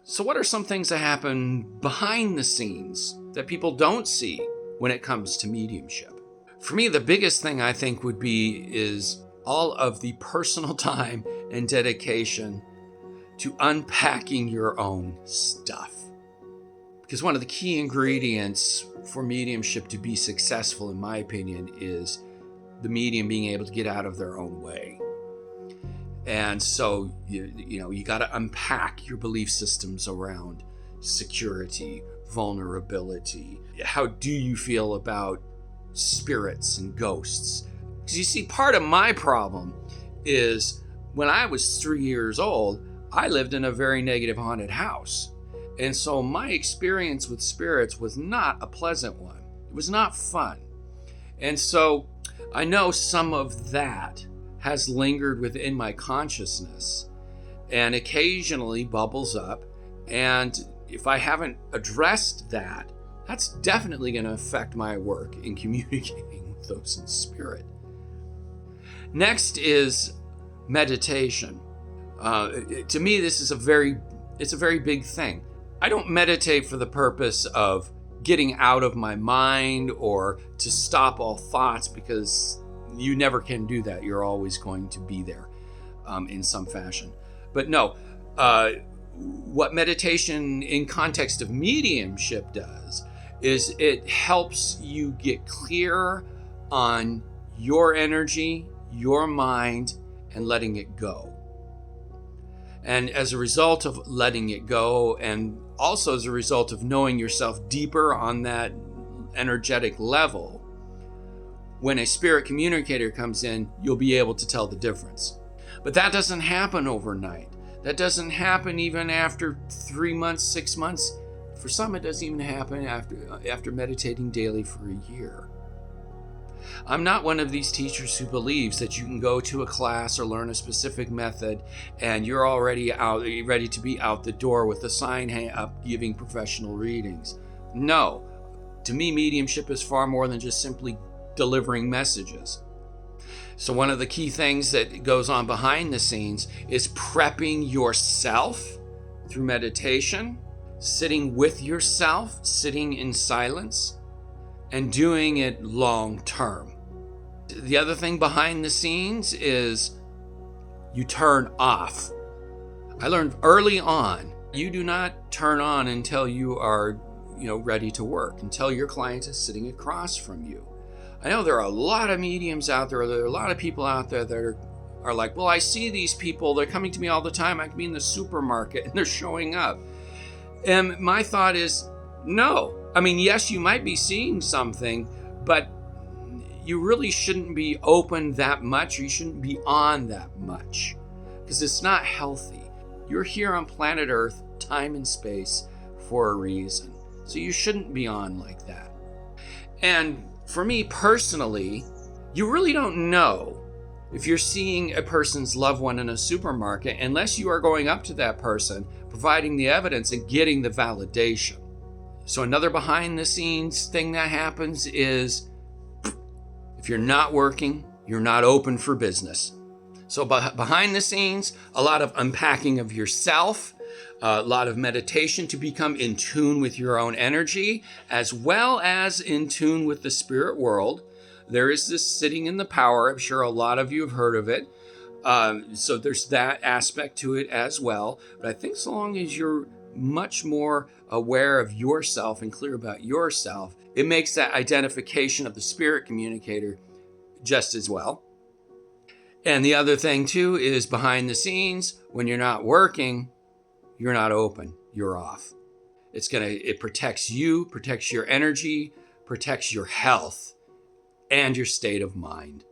So what are some things that happen behind the scenes that people don't see when it comes to mediumship? For me, the biggest thing I think would be is all of the personal time and dedication to unpacking your own stuff. Because one of the key ingredients for mediumship to be successful, in my opinion, is the medium being able to get out of their own way. And so, you got to unpack your belief systems around security, vulnerability. How do you feel about spirits and ghosts? Because you see, part of my problem is when I was 3 years old, I lived in a very negative haunted house. And so my experience with spirits was not a pleasant one. It was not fun. And so I know some of that has lingered within my consciousness and occasionally bubbles up. And if I haven't addressed that, that's definitely going to affect my work in communicating with those in spirit. Next is meditation. To me, this is a very big thing. I don't meditate for the purpose of getting out of my mind or to stop all thoughts, because you never can do that. You're always going to be there in some fashion. But no, what meditation in context of mediumship does is it helps you get clear on your energy, your mind, and letting it go. And as a result of letting it go, and also as a result of knowing yourself deeper on that energetic level, when a spirit communicator comes in, you'll be able to tell the difference. But that doesn't happen overnight. That doesn't happen even after 3 months, 6 months. For some, it doesn't even happen after meditating daily for a year. I'm not one of these teachers who believes that you can go to a class or learn a specific method and you're already ready to be out the door with a sign up giving professional readings. No, to me, mediumship is far more than just simply delivering messages. So one of the key things that goes on behind the scenes is prepping yourself through meditation, sitting with yourself, sitting in silence, and doing it long term. The other thing behind the scenes is you turn off. I learned early on, you do not turn on until you are, ready to work, until your client is sitting across from you. I know there are a lot of mediums out there. There are a lot of people out there that are like, well, I see these people. They're coming to me all the time. I can be in the supermarket and they're showing up. And my thought is, no. I mean, yes, you might be seeing something, but you really shouldn't be open that much, or you shouldn't be on that much, because it's not healthy. You're here on planet Earth, time and space, for a reason. So you shouldn't be on like that. And for me personally, you really don't know if you're seeing a person's loved one in a supermarket unless you are going up to that person, providing the evidence and getting the validation. So another behind the scenes thing that happens is if you're not working, you're not open for business. So behind the scenes, a lot of unpacking of yourself, a lot of meditation to become in tune with your own energy, as well as in tune with the spirit world. There is this sitting in the power. I'm sure a lot of you have heard of it. So there's that aspect to it as well. But I think so long as you're much more aware of yourself and clear about yourself, it makes that identification of the spirit communicator just as well. And the other thing too is behind the scenes, when you're not working, you're not open, you're off. It protects you, protects your energy, protects your health and your state of mind.